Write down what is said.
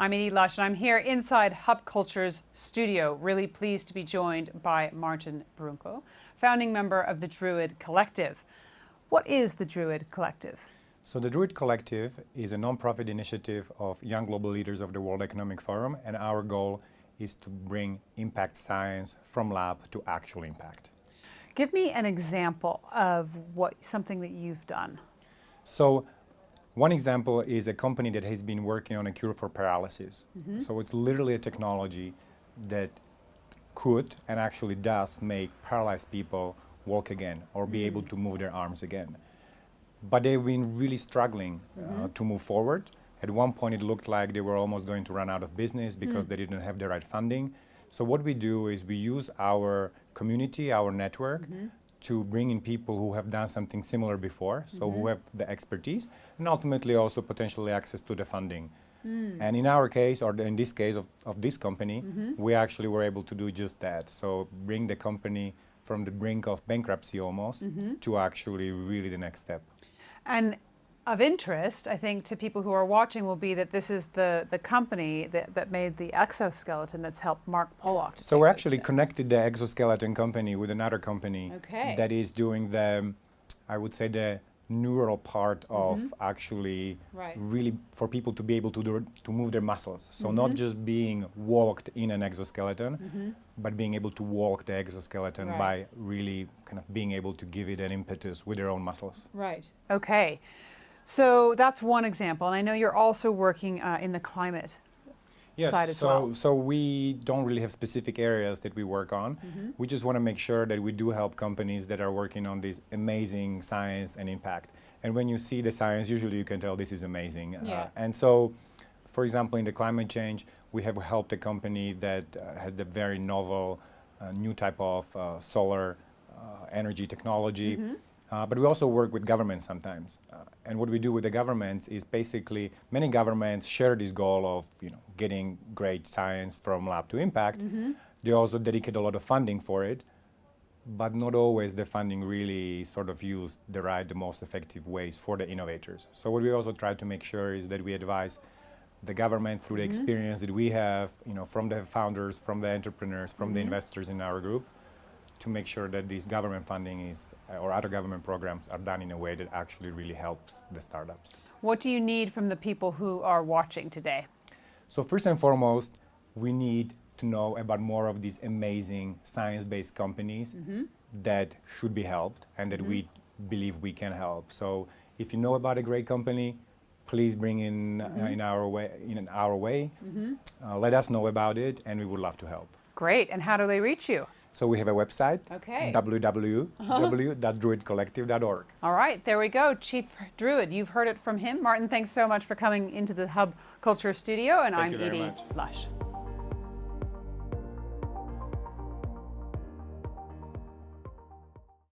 I'm Edie Lush, and I'm here inside Hub Culture's studio. Really pleased to be joined by Martin Bruncko, founding member of the Druid Collective. What is the Druid Collective? So the Druid Collective is a non-profit initiative of young global leaders of the World Economic Forum, and our goal is to bring impact science from lab to actual impact. Give me an example of something that you've done. So one example is a company that has been working on a cure for paralysis. So it's literally a technology that could and actually does make paralyzed people walk again or be able to move their arms again. But they've been really struggling to move forward. At one point it looked like they were almost going to run out of business because they didn't have the right funding. So what we do is we use our community, our network, to bring in people who have done something similar before, so who have the expertise, and ultimately also potentially access to the funding. And in our case, or in this case of this company, we actually were able to do just that. So bring the company from the brink of bankruptcy almost to actually really the next step. And of interest, I think, to people who are watching will be that this is the company that made the exoskeleton that's helped Mark Pollock. So we're actually connected the exoskeleton company with another company that is doing the, I would say, the neural part of actually really for people to be able to move their muscles. So not just being walked in an exoskeleton, but being able to walk the exoskeleton by really kind of being able to give it an impetus with their own muscles. Right. Okay. So that's one example, and I know you're also working in the climate side as well. So we don't really have specific areas that we work on. We just want to make sure that we do help companies that are working on this amazing science and impact. And when you see the science, usually you can tell this is amazing. And so, for example, in the climate change, we have helped a company that had a very novel, new type of solar energy technology. But we also work with governments sometimes. And what we do with the governments is basically many governments share this goal of getting great science from lab to impact. They also dedicate a lot of funding for it, but not always the funding really sort of used the most effective ways for the innovators. So what we also try to make sure is that we advise the government through the experience that we have, from the founders, from the entrepreneurs, from the investors in our group, to make sure that this government funding or other government programs are done in a way that actually really helps the startups. What do you need from the people who are watching today? So first and foremost, we need to know about more of these amazing science-based companies that should be helped and that we believe we can help. So if you know about a great company, please bring in our way. Let us know about it, and we would love to help. Great. And how do they reach you? So we have a website, www.druidcollective.org. All right, there we go. Chief Druid, you've heard it from him. Martin, thanks so much for coming into the Hub Culture studio, and I'm Edie Lush.